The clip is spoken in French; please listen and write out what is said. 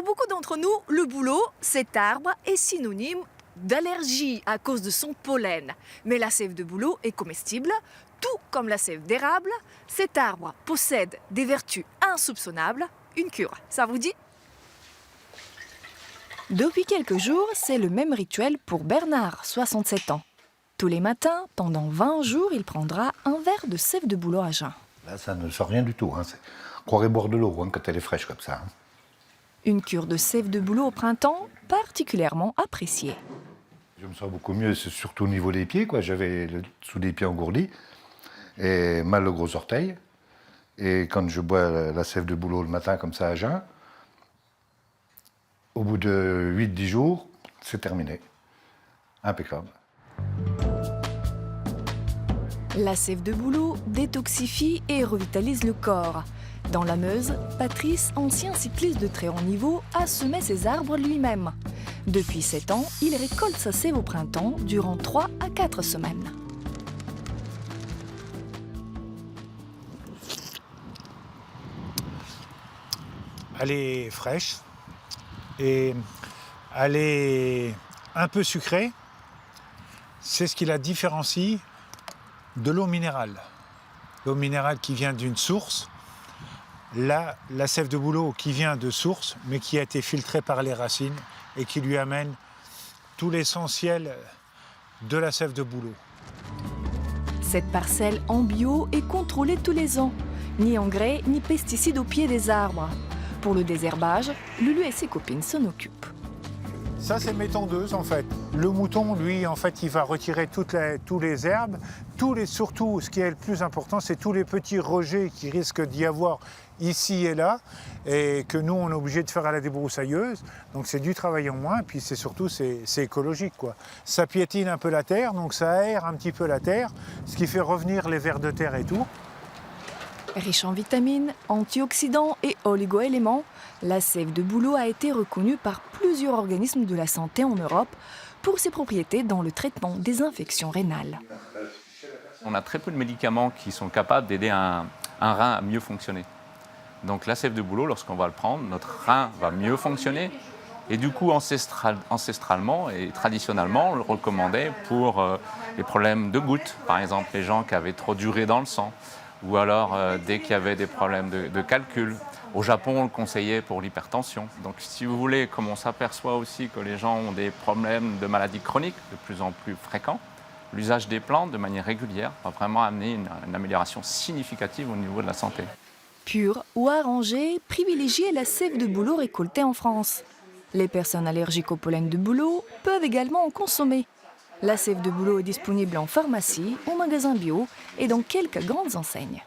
beaucoup d'entre nous, le bouleau, cet arbre, est synonyme d'allergie à cause de son pollen. Mais la sève de bouleau est comestible, tout comme la sève d'érable. Cet arbre possède des vertus insoupçonnables, une cure. Ça vous dit? Depuis quelques jours, c'est le même rituel pour Bernard, 67 ans. Tous les matins, pendant 20 jours, il prendra un verre de sève de bouleau à jeun. Là, ça ne sort rien du tout. On croirait boire de l'eau quand elle est fraîche comme ça. Une cure de sève de bouleau au printemps, particulièrement appréciée. Je me sens beaucoup mieux, c'est surtout au niveau des pieds. J'avais le dessous des pieds engourdi et mal au gros orteil. Et quand je bois la sève de bouleau le matin comme ça à jeun, au bout de 8-10 jours, c'est terminé. Impeccable. La sève de bouleau détoxifie et revitalise le corps. Dans la Meuse, Patrice, ancien cycliste de très haut niveau, a semé ses arbres lui-même. Depuis 7 ans, il récolte sa sève au printemps durant 3 à 4 semaines. Elle est fraîche et elle est un peu sucrée. C'est ce qui la différencie de l'eau minérale. L'eau minérale qui vient d'une source, là, la sève de bouleau qui vient de source, mais qui a été filtrée par les racines et qui lui amène tout l'essentiel de la sève de bouleau. Cette parcelle en bio est contrôlée tous les ans. Ni engrais, ni pesticides au pied des arbres. Pour le désherbage, Lulu et ses copines s'en occupent. Ça, c'est mes tondeuses, en fait. Le mouton, lui, en fait, il va retirer tous les herbes. Surtout, ce qui est le plus important, c'est tous les petits rejets qui risquent d'y avoir ici et là, et que nous, on est obligé de faire à la débroussailleuse. Donc, c'est du travail en moins, et puis c'est surtout, c'est écologique, quoi. Ça piétine un peu la terre, donc ça aère un petit peu la terre, ce qui fait revenir les vers de terre et tout. Riche en vitamines, antioxydants et oligo-éléments, la sève de bouleau a été reconnue par plusieurs organismes de la santé en Europe pour ses propriétés dans le traitement des infections rénales. On a très peu de médicaments qui sont capables d'aider un rein à mieux fonctionner. Donc la sève de bouleau, lorsqu'on va le prendre, notre rein va mieux fonctionner. Et du coup, ancestralement et traditionnellement, on le recommandait pour les problèmes de gouttes, par exemple, les gens qui avaient trop d'urée dans le sang, ou alors dès qu'il y avait des problèmes de calcul. Au Japon, on le conseillait pour l'hypertension. Donc si vous voulez, comme on s'aperçoit aussi que les gens ont des problèmes de maladies chroniques de plus en plus fréquents, l'usage des plantes de manière régulière va vraiment amener une amélioration significative au niveau de la santé. Pure ou arrangée, privilégiez la sève de bouleau récoltée en France. Les personnes allergiques au pollen de bouleau peuvent également en consommer. La sève de bouleau est disponible en pharmacie, au magasin bio et dans quelques grandes enseignes.